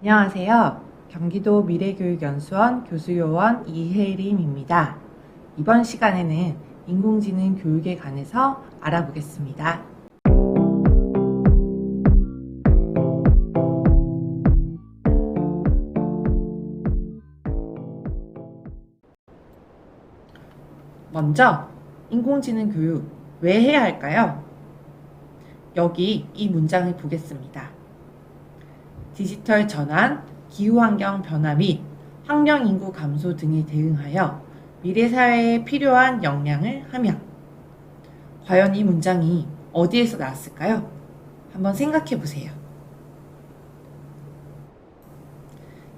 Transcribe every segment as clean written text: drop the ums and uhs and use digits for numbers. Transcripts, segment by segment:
안녕하세요. 경기도 미래교육연수원 교수요원 이혜림입니다. 이번 시간에는 인공지능 교육에 관해서 알아보겠습니다. 먼저 인공지능 교육 왜 해야 할까요? 여기 이 문장을 보겠습니다. 디지털 전환, 기후환경 변화 및 학령 인구 감소 등에 대응하여 미래 사회에 필요한 역량을 하며. 과연 이 문장이 어디에서 나왔을까요? 한번 생각해 보세요.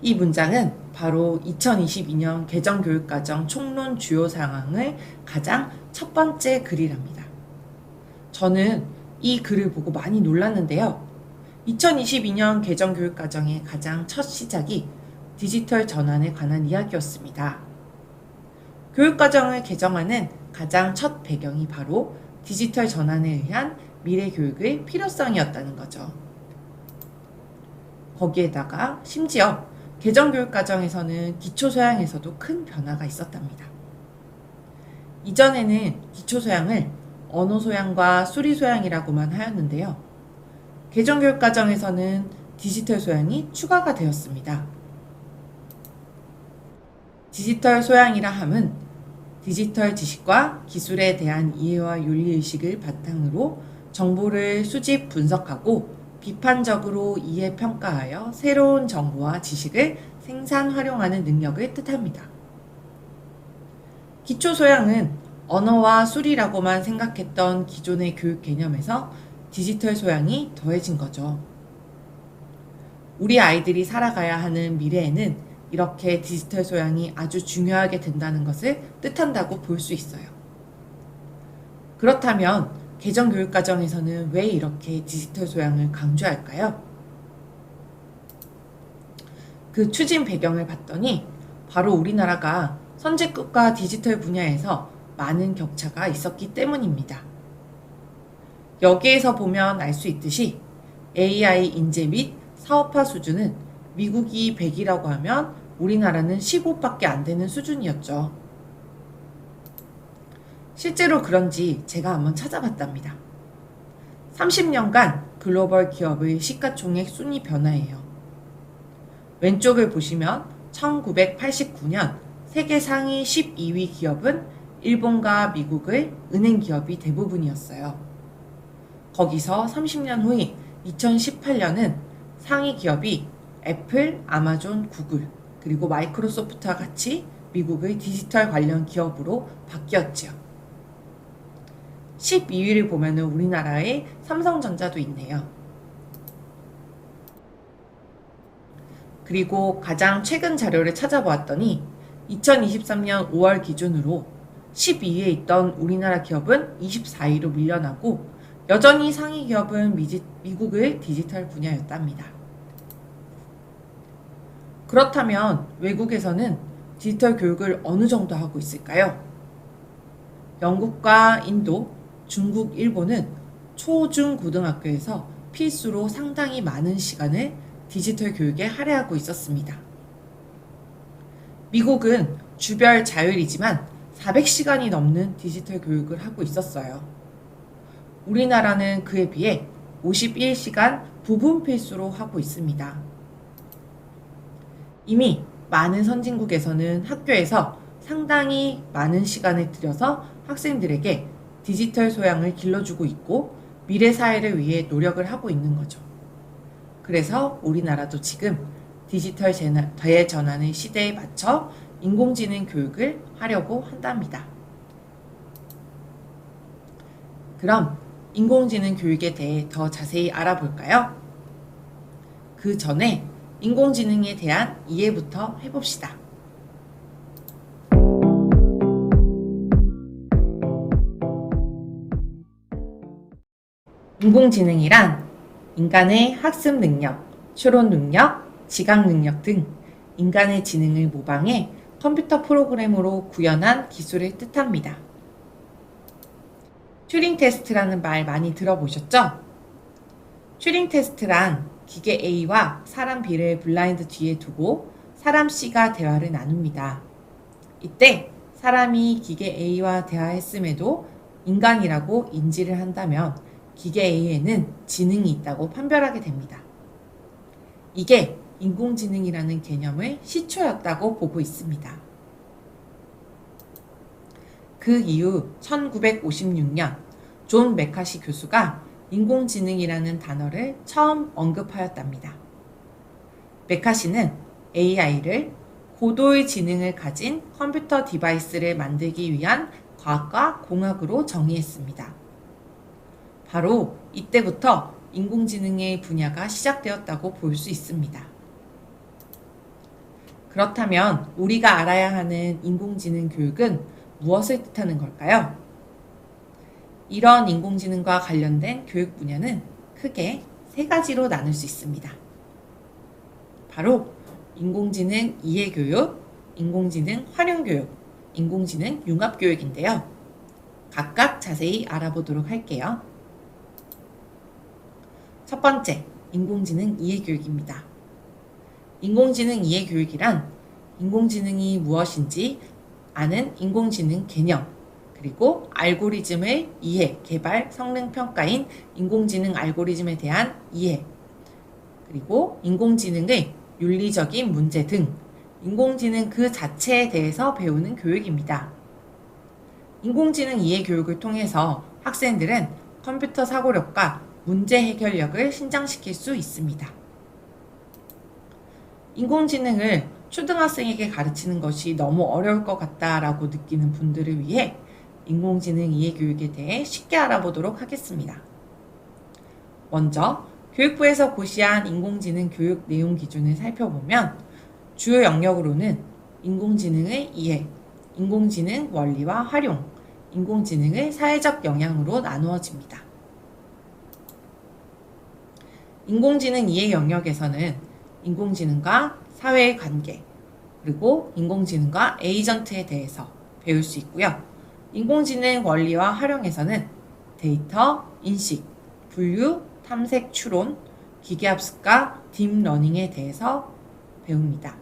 이 문장은 바로 2022년 개정교육과정 총론 주요 사항을 가장 첫 번째 글이랍니다. 저는 이 글을 보고 많이 놀랐는데요. 2022년 개정교육과정의 가장 첫 시작이 디지털 전환에 관한 이야기였습니다. 교육과정을 개정하는 가장 첫 배경이 바로 디지털 전환에 의한 미래 교육의 필요성이었다는 거죠. 거기에다가 심지어 개정교육과정에서는 기초소양에서도 큰 변화가 있었답니다. 이전에는 기초소양을 언어소양과 수리소양이라고만 하였는데요. 개정교육과정에서는 디지털 소양이 추가가 되었습니다. 디지털 소양이라 함은 디지털 지식과 기술에 대한 이해와 윤리의식을 바탕으로 정보를 수집, 분석하고 비판적으로 이해, 평가하여 새로운 정보와 지식을 생산, 활용하는 능력을 뜻합니다. 기초소양은 언어와 수리라고만 생각했던 기존의 교육 개념에서 디지털 소양이 더해진 거죠. 우리 아이들이 살아가야 하는 미래에는 이렇게 디지털 소양이 아주 중요하게 된다는 것을 뜻한다고 볼 수 있어요. 그렇다면 개정교육과정에서는 왜 이렇게 디지털 소양을 강조할까요? 그 추진 배경을 봤더니 바로 우리나라가 선진국가 디지털 분야에서 많은 격차가 있었기 때문입니다. 여기에서 보면 알 수 있듯이 AI 인재 및 사업화 수준은 미국이 100이라고 하면 우리나라는 15밖에 안 되는 수준이었죠. 실제로 그런지 제가 한번 찾아봤답니다. 30년간 글로벌 기업의 시가총액 순위 변화예요. 왼쪽을 보시면 1989년 세계 상위 12위 기업은 일본과 미국의 은행 기업이 대부분이었어요. 거기서 30년 후인 2018년은 상위 기업이 애플, 아마존, 구글, 그리고 마이크로소프트와 같이 미국의 디지털 관련 기업으로 바뀌었지요. 12위를 보면 우리나라의 삼성전자도 있네요. 그리고 가장 최근 자료를 찾아보았더니 2023년 5월 기준으로 12위에 있던 우리나라 기업은 24위로 밀려나고 여전히 상위 기업은 미국의 디지털 분야였답니다. 그렇다면 외국에서는 디지털 교육을 어느 정도 하고 있을까요? 영국과 인도, 중국, 일본은 초, 중, 고등학교에서 필수로 상당히 많은 시간을 디지털 교육에 할애하고 있었습니다. 미국은 주별 자율이지만 400시간이 넘는 디지털 교육을 하고 있었어요. 우리나라는 그에 비해 51시간 부분 필수로 하고 있습니다. 이미 많은 선진국에서는 학교에서 상당히 많은 시간을 들여서 학생들에게 디지털 소양을 길러주고 있고 미래 사회를 위해 노력을 하고 있는 거죠. 그래서 우리나라도 지금 디지털 대전환의 시대에 맞춰 인공지능 교육을 하려고 한답니다. 그럼 인공지능 교육에 대해 더 자세히 알아볼까요? 그 전에 인공지능에 대한 이해부터 해봅시다. 인공지능이란 인간의 학습 능력, 추론 능력, 지각 능력 등 인간의 지능을 모방해 컴퓨터 프로그램으로 구현한 기술을 뜻합니다. 튜링 테스트라는 말 많이 들어보셨죠? 튜링 테스트란 기계 A와 사람 B를 블라인드 뒤에 두고 사람 C가 대화를 나눕니다. 이때 사람이 기계 A와 대화했음에도 인간이라고 인지를 한다면 기계 A에는 지능이 있다고 판별하게 됩니다. 이게 인공지능이라는 개념의 시초였다고 보고 있습니다. 그 이후 1956년 존 메카시 교수가 인공지능이라는 단어를 처음 언급하였답니다. 메카시는 AI를 고도의 지능을 가진 컴퓨터 디바이스를 만들기 위한 과학과 공학으로 정의했습니다. 바로 이때부터 인공지능의 분야가 시작되었다고 볼 수 있습니다. 그렇다면 우리가 알아야 하는 인공지능 교육은 무엇을 뜻하는 걸까요? 이런 인공지능과 관련된 교육 분야는 크게 세 가지로 나눌 수 있습니다. 바로 인공지능 이해교육, 인공지능 활용교육, 인공지능 융합교육인데요. 각각 자세히 알아보도록 할게요. 첫 번째, 인공지능 이해교육입니다. 인공지능 이해교육이란 인공지능이 무엇인지 아는 인공지능 개념, 그리고 알고리즘의 이해, 개발, 성능 평가인 인공지능 알고리즘에 대한 이해, 그리고 인공지능의 윤리적인 문제 등 인공지능 그 자체에 대해서 배우는 교육입니다. 인공지능 이해 교육을 통해서 학생들은 컴퓨터 사고력과 문제 해결력을 신장시킬 수 있습니다. 인공지능을 초등학생에게 가르치는 것이 너무 어려울 것 같다라고 느끼는 분들을 위해 인공지능 이해 교육에 대해 쉽게 알아보도록 하겠습니다. 먼저 교육부에서 고시한 인공지능 교육 내용 기준을 살펴보면 주요 영역으로는 인공지능의 이해, 인공지능 원리와 활용, 인공지능의 사회적 영향으로 나누어집니다. 인공지능 이해 영역에서는 인공지능과 사회의 관계, 그리고 인공지능과 에이전트에 대해서 배울 수 있고요. 인공지능 원리와 활용에서는 데이터, 인식, 분류, 탐색, 추론, 기계학습과 딥러닝에 대해서 배웁니다.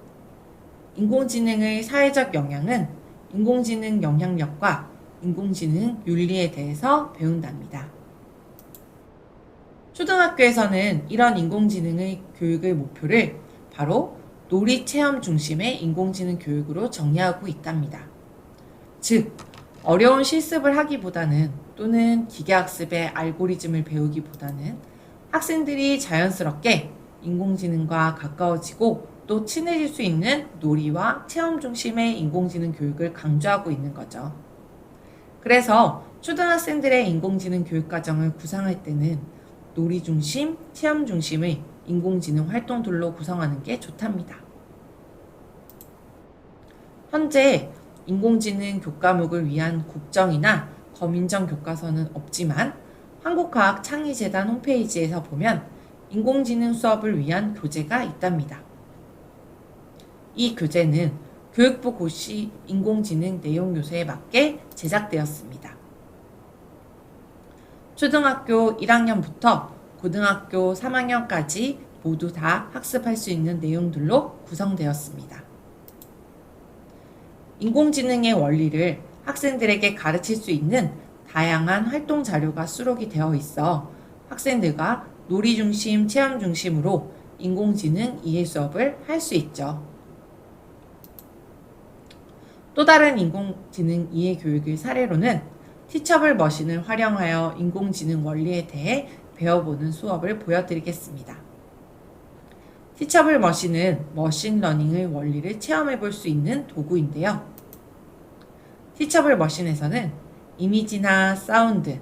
인공지능의 사회적 영향은 인공지능 영향력과 인공지능 윤리에 대해서 배운답니다. 초등학교에서는 이런 인공지능의 교육의 목표를 바로 놀이 체험 중심의 인공지능 교육으로 정의하고 있답니다. 즉, 어려운 실습을 하기보다는 또는 기계학습의 알고리즘을 배우기보다는 학생들이 자연스럽게 인공지능과 가까워지고 또 친해질 수 있는 놀이와 체험 중심의 인공지능 교육을 강조하고 있는 거죠. 그래서 초등학생들의 인공지능 교육과정을 구상할 때는 놀이 중심, 체험 중심의 인공지능 활동들로 구성하는 게 좋답니다. 현재 인공지능 교과목을 위한 국정이나 검인정 교과서는 없지만 한국과학창의재단 홈페이지에서 보면 인공지능 수업을 위한 교재가 있답니다. 이 교재는 교육부 고시 인공지능 내용 요소에 맞게 제작되었습니다. 초등학교 1학년부터 고등학교 3학년까지 모두 다 학습할 수 있는 내용들로 구성되었습니다. 인공지능의 원리를 학생들에게 가르칠 수 있는 다양한 활동 자료가 수록이 되어 있어 학생들과 놀이 중심, 체험 중심으로 인공지능 이해 수업을 할 수 있죠. 또 다른 인공지능 이해 교육의 사례로는 티처블 머신을 활용하여 인공지능 원리에 대해 배워보는 수업을 보여드리겠습니다. 티처블 머신은 머신러닝의 원리를 체험해볼 수 있는 도구인데요. 티처블 머신에서는 이미지나 사운드,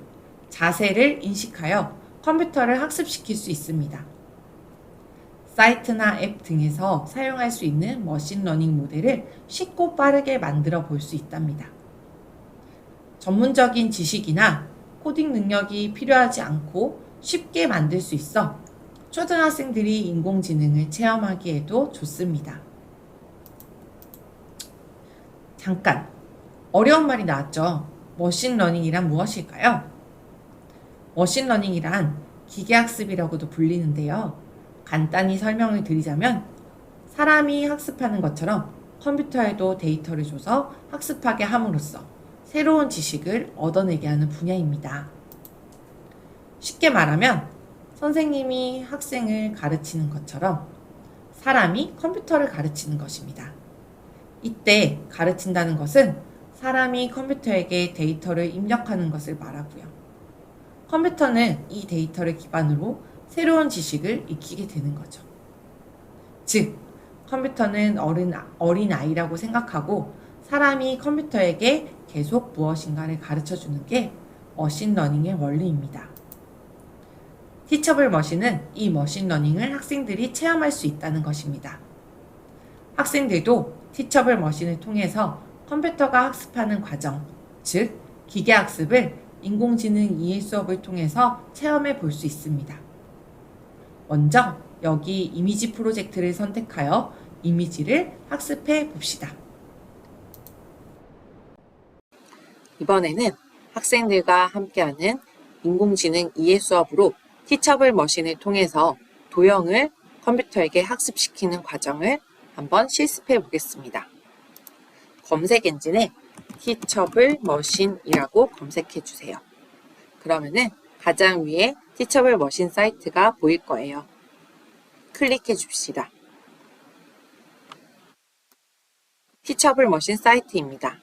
자세를 인식하여 컴퓨터를 학습시킬 수 있습니다. 사이트나 앱 등에서 사용할 수 있는 머신러닝 모델을 쉽고 빠르게 만들어 볼 수 있답니다. 전문적인 지식이나 코딩 능력이 필요하지 않고 쉽게 만들 수 있어 초등학생들이 인공지능을 체험하기에도 좋습니다. 잠깐, 어려운 말이 나왔죠. 머신러닝이란 무엇일까요? 머신러닝이란 기계학습이라고도 불리는데요. 간단히 설명을 드리자면 사람이 학습하는 것처럼 컴퓨터에도 데이터를 줘서 학습하게 함으로써 새로운 지식을 얻어내게 하는 분야입니다. 쉽게 말하면 선생님이 학생을 가르치는 것처럼 사람이 컴퓨터를 가르치는 것입니다. 이때 가르친다는 것은 사람이 컴퓨터에게 데이터를 입력하는 것을 말하고요. 컴퓨터는 이 데이터를 기반으로 새로운 지식을 익히게 되는 거죠. 즉, 컴퓨터는 어린 아이라고 생각하고 사람이 컴퓨터에게 계속 무엇인가를 가르쳐 주는 게 머신러닝의 원리입니다. 티처블 머신은 이 머신러닝을 학생들이 체험할 수 있다는 것입니다. 학생들도 티처블 머신을 통해서 컴퓨터가 학습하는 과정, 즉 기계학습을 인공지능 이해 수업을 통해서 체험해 볼 수 있습니다. 먼저 여기 이미지 프로젝트를 선택하여 이미지를 학습해 봅시다. 이번에는 학생들과 함께하는 인공지능 이해 수업으로 티처블 머신을 통해서 도형을 컴퓨터에게 학습시키는 과정을 한번 실습해 보겠습니다. 검색 엔진에 티처블 머신이라고 검색해 주세요. 그러면은 가장 위에 티처블 머신 사이트가 보일 거예요. 클릭해 줍시다. 티처블 머신 사이트입니다.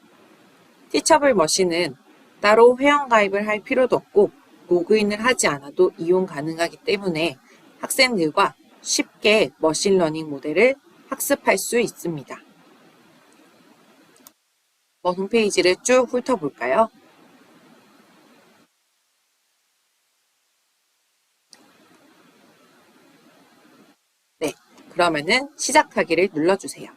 티처블 머신은 따로 회원가입을 할 필요도 없고 로그인을 하지 않아도 이용 가능하기 때문에 학생들과 쉽게 머신러닝 모델을 학습할 수 있습니다. 홈페이지를 쭉 훑어볼까요? 네, 그러면은 시작하기를 눌러주세요.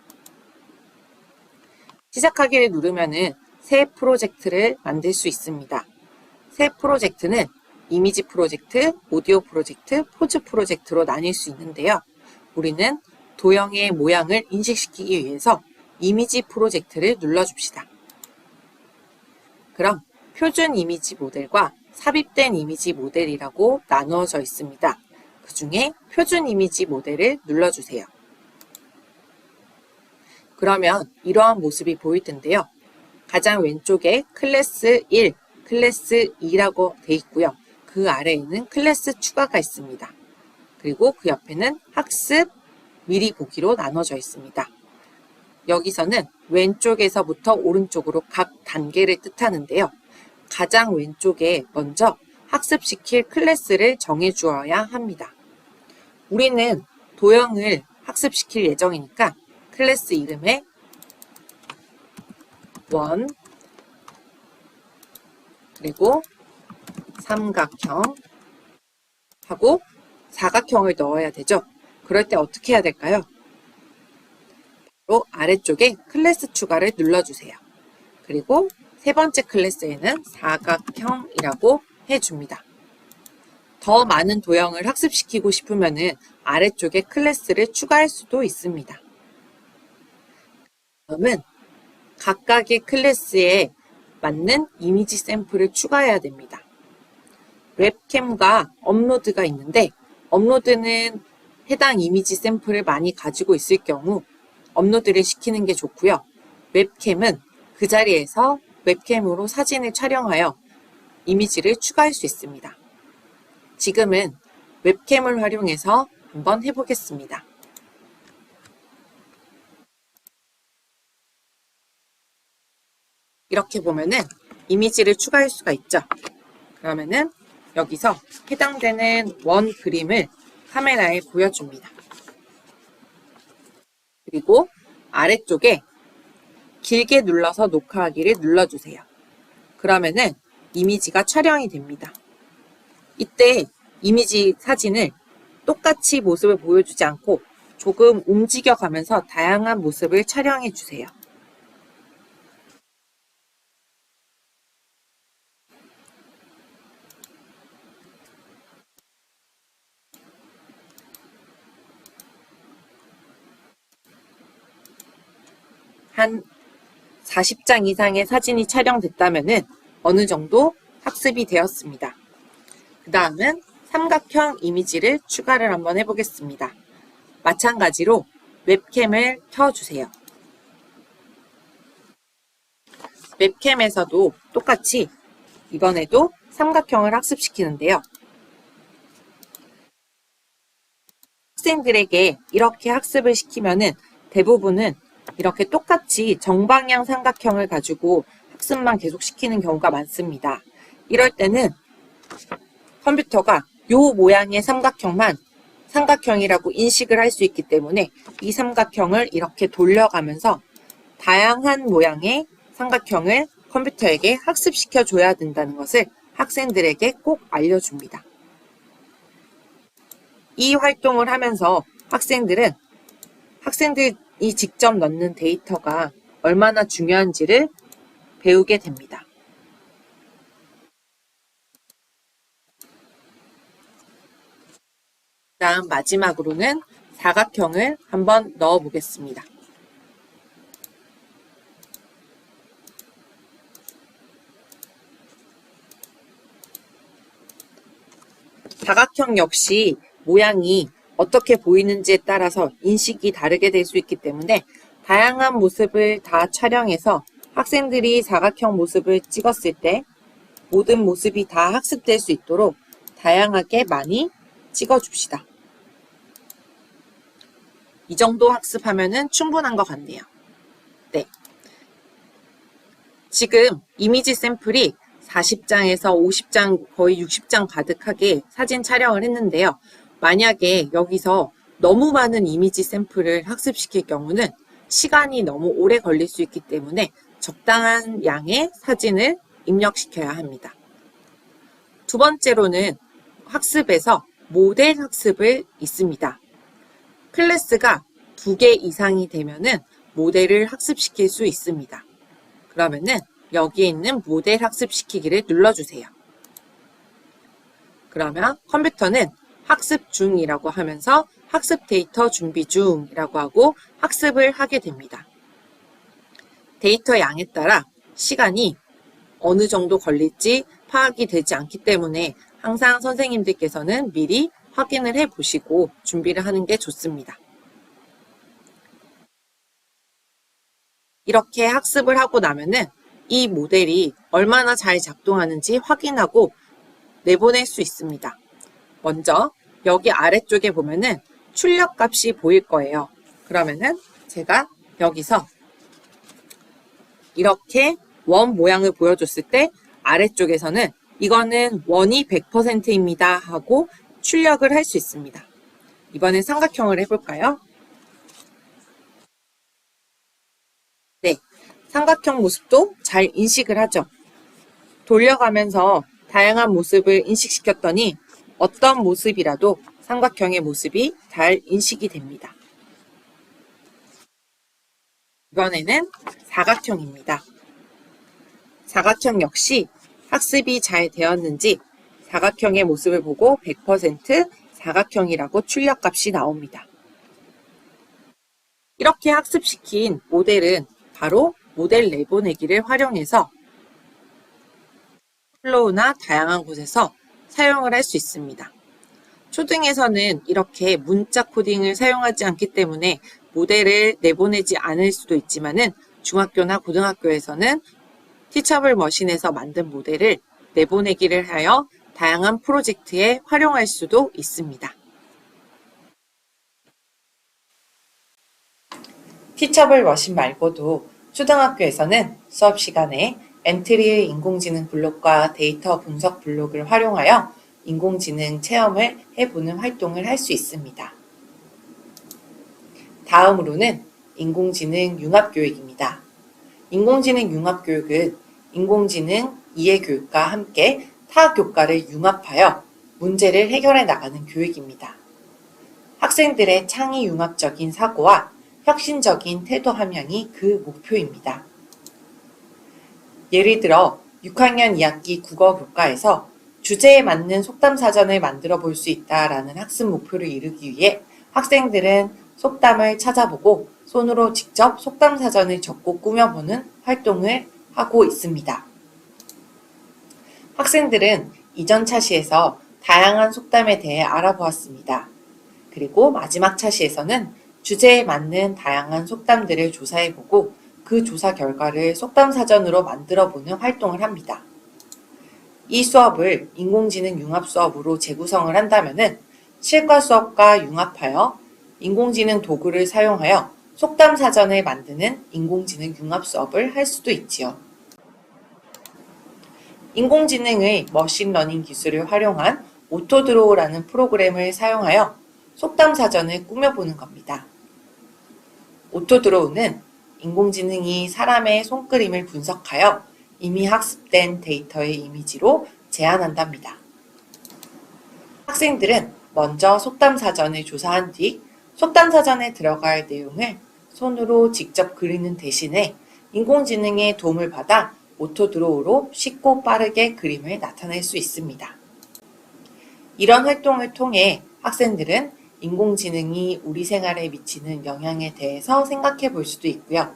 시작하기를 누르면은 새 프로젝트를 만들 수 있습니다. 새 프로젝트는 이미지 프로젝트, 오디오 프로젝트, 포즈 프로젝트로 나뉠 수 있는데요. 우리는 도형의 모양을 인식시키기 위해서 이미지 프로젝트를 눌러줍시다. 그럼 표준 이미지 모델과 삽입된 이미지 모델이라고 나누어져 있습니다. 그 중에 표준 이미지 모델을 눌러주세요. 그러면 이러한 모습이 보일 텐데요. 가장 왼쪽에 클래스 1, 클래스 2라고 되어 있고요. 그 아래에는 클래스 추가가 있습니다. 그리고 그 옆에는 학습, 미리 보기로 나눠져 있습니다. 여기서는 왼쪽에서부터 오른쪽으로 각 단계를 뜻하는데요. 가장 왼쪽에 먼저 학습시킬 클래스를 정해 주어야 합니다. 우리는 도형을 학습시킬 예정이니까 클래스 이름에 1, 그리고 삼각형 하고 사각형을 넣어야 되죠. 그럴 때 어떻게 해야 될까요? 바로 아래쪽에 클래스 추가를 눌러주세요. 그리고 세 번째 클래스에는 사각형이라고 해줍니다. 더 많은 도형을 학습시키고 싶으면 아래쪽에 클래스를 추가할 수도 있습니다. 다음은 각각의 클래스에 맞는 이미지 샘플을 추가해야 됩니다. 웹캠과 업로드가 있는데 업로드는 해당 이미지 샘플을 많이 가지고 있을 경우 업로드를 시키는 게 좋고요. 웹캠은 그 자리에서 웹캠으로 사진을 촬영하여 이미지를 추가할 수 있습니다. 지금은 웹캠을 활용해서 한번 해보겠습니다. 이렇게 보면은 이미지를 추가할 수가 있죠. 그러면은 여기서 해당되는 원 그림을 카메라에 보여줍니다. 그리고 아래쪽에 길게 눌러서 녹화하기를 눌러주세요. 그러면은 이미지가 촬영이 됩니다. 이때 이미지 사진을 똑같이 모습을 보여주지 않고 조금 움직여가면서 다양한 모습을 촬영해 주세요. 한 40장 이상의 사진이 촬영됐다면 어느 정도 학습이 되었습니다. 그 다음은 삼각형 이미지를 추가를 한번 해보겠습니다. 마찬가지로 웹캠을 켜주세요. 웹캠에서도 똑같이 이번에도 삼각형을 학습시키는데요. 학생들에게 이렇게 학습을 시키면은 대부분은 이렇게 똑같이 정방향 삼각형을 가지고 학습만 계속 시키는 경우가 많습니다. 이럴 때는 컴퓨터가 요 모양의 삼각형만 삼각형이라고 인식을 할 수 있기 때문에 이 삼각형을 이렇게 돌려가면서 다양한 모양의 삼각형을 컴퓨터에게 학습시켜 줘야 된다는 것을 학생들에게 꼭 알려줍니다. 이 활동을 하면서 학생들이 직접 넣는 데이터가 얼마나 중요한지를 배우게 됩니다. 다음 마지막으로는 사각형을 한번 넣어 보겠습니다. 사각형 역시 모양이 어떻게 보이는지에 따라서 인식이 다르게 될 수 있기 때문에 다양한 모습을 다 촬영해서 학생들이 사각형 모습을 찍었을 때 모든 모습이 다 학습될 수 있도록 다양하게 많이 찍어줍시다. 이 정도 학습하면 충분한 것 같네요. 네. 지금 이미지 샘플이 40장에서 50장, 거의 60장 가득하게 사진 촬영을 했는데요. 만약에 여기서 너무 많은 이미지 샘플을 학습시킬 경우는 시간이 너무 오래 걸릴 수 있기 때문에 적당한 양의 사진을 입력시켜야 합니다. 두 번째로는 학습에서 모델 학습을 있습니다. 클래스가 2개 이상이 되면은 모델을 학습시킬 수 있습니다. 그러면은 여기에 있는 모델 학습시키기를 눌러주세요. 그러면 컴퓨터는 학습 중이라고 하면서 학습 데이터 준비 중이라고 하고 학습을 하게 됩니다. 데이터 양에 따라 시간이 어느 정도 걸릴지 파악이 되지 않기 때문에 항상 선생님들께서는 미리 확인을 해 보시고 준비를 하는 게 좋습니다. 이렇게 학습을 하고 나면은 이 모델이 얼마나 잘 작동하는지 확인하고 내보낼 수 있습니다. 먼저 여기 아래쪽에 보면은 출력 값이 보일 거예요. 그러면은 제가 여기서 이렇게 원 모양을 보여줬을 때 아래쪽에서는 이거는 원이 100%입니다 하고 출력을 할 수 있습니다. 이번엔 삼각형을 해볼까요? 네, 삼각형 모습도 잘 인식을 하죠. 돌려가면서 다양한 모습을 인식시켰더니 어떤 모습이라도 삼각형의 모습이 잘 인식이 됩니다. 이번에는 사각형입니다. 사각형 역시 학습이 잘 되었는지 사각형의 모습을 보고 100% 사각형이라고 출력값이 나옵니다. 이렇게 학습시킨 모델은 바로 모델 내보내기를 활용해서 플로우나 다양한 곳에서 사용을 할 수 있습니다. 초등에서는 이렇게 문자 코딩을 사용하지 않기 때문에 모델을 내보내지 않을 수도 있지만은 중학교나 고등학교에서는 티처블 머신에서 만든 모델을 내보내기를 하여 다양한 프로젝트에 활용할 수도 있습니다. 티처블 머신 말고도 초등학교에서는 수업 시간에 엔트리의 인공지능 블록과 데이터 분석 블록을 활용하여 인공지능 체험을 해보는 활동을 할 수 있습니다. 다음으로는 인공지능 융합교육입니다. 인공지능 융합교육은 인공지능 이해교육과 함께 타 교과를 융합하여 문제를 해결해 나가는 교육입니다. 학생들의 창의 융합적인 사고와 혁신적인 태도 함양이 그 목표입니다. 예를 들어 6학년 2학기 국어 교과에서 주제에 맞는 속담사전을 만들어 볼 수 있다라는 학습 목표를 이루기 위해 학생들은 속담을 찾아보고 손으로 직접 속담사전을 적고 꾸며보는 활동을 하고 있습니다. 학생들은 이전 차시에서 다양한 속담에 대해 알아보았습니다. 그리고 마지막 차시에서는 주제에 맞는 다양한 속담들을 조사해보고 그 조사 결과를 속담 사전으로 만들어보는 활동을 합니다. 이 수업을 인공지능 융합 수업으로 재구성을 한다면은 실과 수업과 융합하여 인공지능 도구를 사용하여 속담 사전을 만드는 인공지능 융합 수업을 할 수도 있지요. 인공지능의 머신러닝 기술을 활용한 오토드로우라는 프로그램을 사용하여 속담 사전을 꾸며보는 겁니다. 오토드로우는 인공지능이 사람의 손그림을 분석하여 이미 학습된 데이터의 이미지로 제안한답니다. 학생들은 먼저 속담 사전을 조사한 뒤 속담 사전에 들어갈 내용을 손으로 직접 그리는 대신에 인공지능의 도움을 받아 오토드로우로 쉽고 빠르게 그림을 나타낼 수 있습니다. 이런 활동을 통해 학생들은 인공지능이 우리 생활에 미치는 영향에 대해서 생각해 볼 수도 있고요.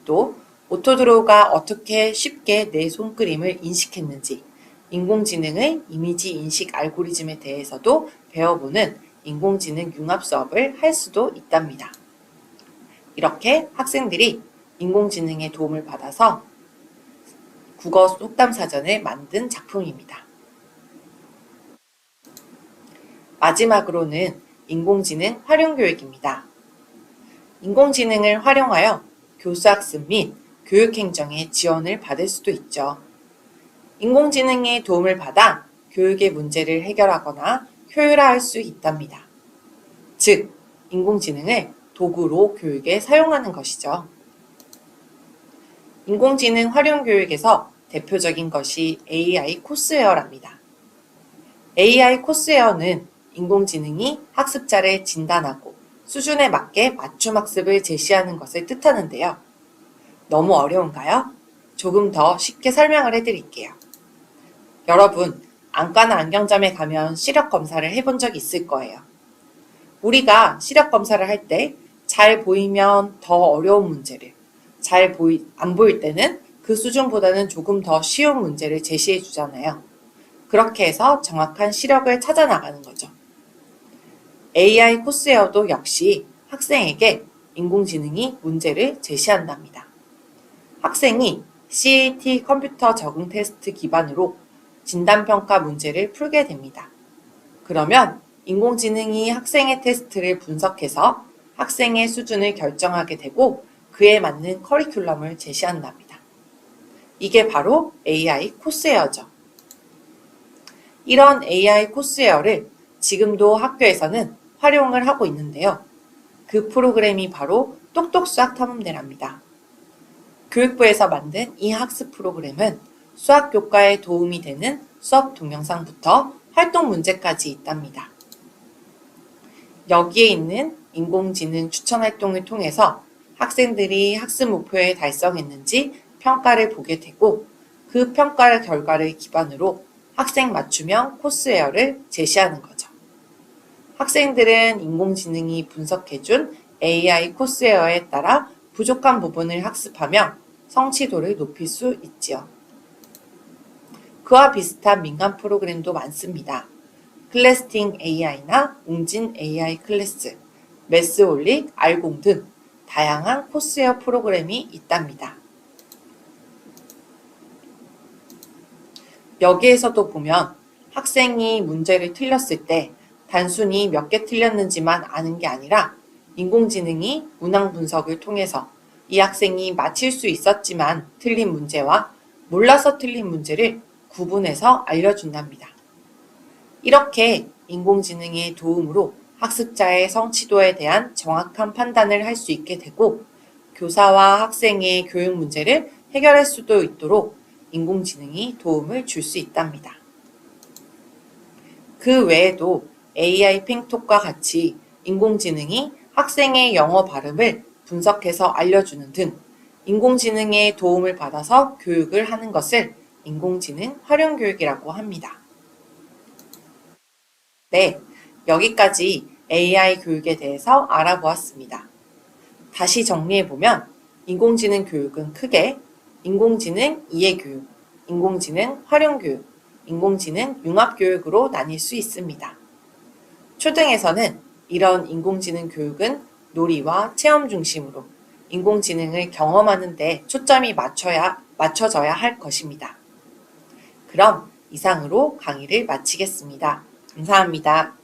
또 오토드로우가 어떻게 쉽게 내 손그림을 인식했는지, 인공지능의 이미지 인식 알고리즘에 대해서도 배워보는 인공지능 융합 수업을 할 수도 있답니다. 이렇게 학생들이 인공지능의 도움을 받아서 국어 속담 사전을 만든 작품입니다. 마지막으로는 인공지능 활용 교육입니다. 인공지능을 활용하여 교수학습 및 교육행정의 지원을 받을 수도 있죠. 인공지능의 도움을 받아 교육의 문제를 해결하거나 효율화할 수 있답니다. 즉, 인공지능을 도구로 교육에 사용하는 것이죠. 인공지능 활용 교육에서 대표적인 것이 AI 코스웨어랍니다. AI 코스웨어는 인공지능이 학습자를 진단하고 수준에 맞게 맞춤 학습을 제시하는 것을 뜻하는데요. 너무 어려운가요? 조금 더 쉽게 설명을 해드릴게요. 여러분, 안과나 안경점에 가면 시력 검사를 해본 적 있을 거예요. 우리가 시력 검사를 할 때 잘 보이면 더 어려운 문제를, 안 보일 때는 그 수준보다는 조금 더 쉬운 문제를 제시해 주잖아요. 그렇게 해서 정확한 시력을 찾아 나가는 거죠. AI 코스웨어도 역시 학생에게 인공지능이 문제를 제시한답니다. 학생이 CAT 컴퓨터 적응 테스트 기반으로 진단평가 문제를 풀게 됩니다. 그러면 인공지능이 학생의 테스트를 분석해서 학생의 수준을 결정하게 되고 그에 맞는 커리큘럼을 제시한답니다. 이게 바로 AI 코스웨어죠. 이런 AI 코스웨어를 지금도 학교에서는 활용을 하고 있는데요. 그 프로그램이 바로 똑똑수학탐험대랍니다. 교육부에서 만든 이 학습 프로그램은 수학 교과에 도움이 되는 수업 동영상부터 활동 문제까지 있답니다. 여기에 있는 인공지능 추천 활동을 통해서 학생들이 학습 목표에 달성했는지 평가를 보게 되고 그 평가 결과를 기반으로 학생 맞춤형 코스웨어를 제시하는 거죠. 학생들은 인공지능이 분석해준 AI 코스웨어에 따라 부족한 부분을 학습하며 성취도를 높일 수 있지요. 그와 비슷한 민간 프로그램도 많습니다. 클래스팅 AI나 웅진 AI 클래스, 매스올릭, 알공 등 다양한 코스웨어 프로그램이 있답니다. 여기에서도 보면 학생이 문제를 틀렸을 때 단순히 몇 개 틀렸는지만 아는 게 아니라 인공지능이 문항 분석을 통해서 이 학생이 맞힐 수 있었지만 틀린 문제와 몰라서 틀린 문제를 구분해서 알려준답니다. 이렇게 인공지능의 도움으로 학습자의 성취도에 대한 정확한 판단을 할 수 있게 되고 교사와 학생의 교육 문제를 해결할 수도 있도록 인공지능이 도움을 줄 수 있답니다. 그 외에도 AI 핑톡과 같이 인공지능이 학생의 영어 발음을 분석해서 알려주는 등 인공지능의 도움을 받아서 교육을 하는 것을 인공지능 활용 교육이라고 합니다. 네, 여기까지 AI 교육에 대해서 알아보았습니다. 다시 정리해보면 인공지능 교육은 크게 인공지능 이해교육, 인공지능 활용교육, 인공지능 융합교육으로 나뉠 수 있습니다. 초등에서는 이런 인공지능 교육은 놀이와 체험 중심으로 인공지능을 경험하는 데 초점이 맞춰져야 할 것입니다. 그럼 이상으로 강의를 마치겠습니다. 감사합니다.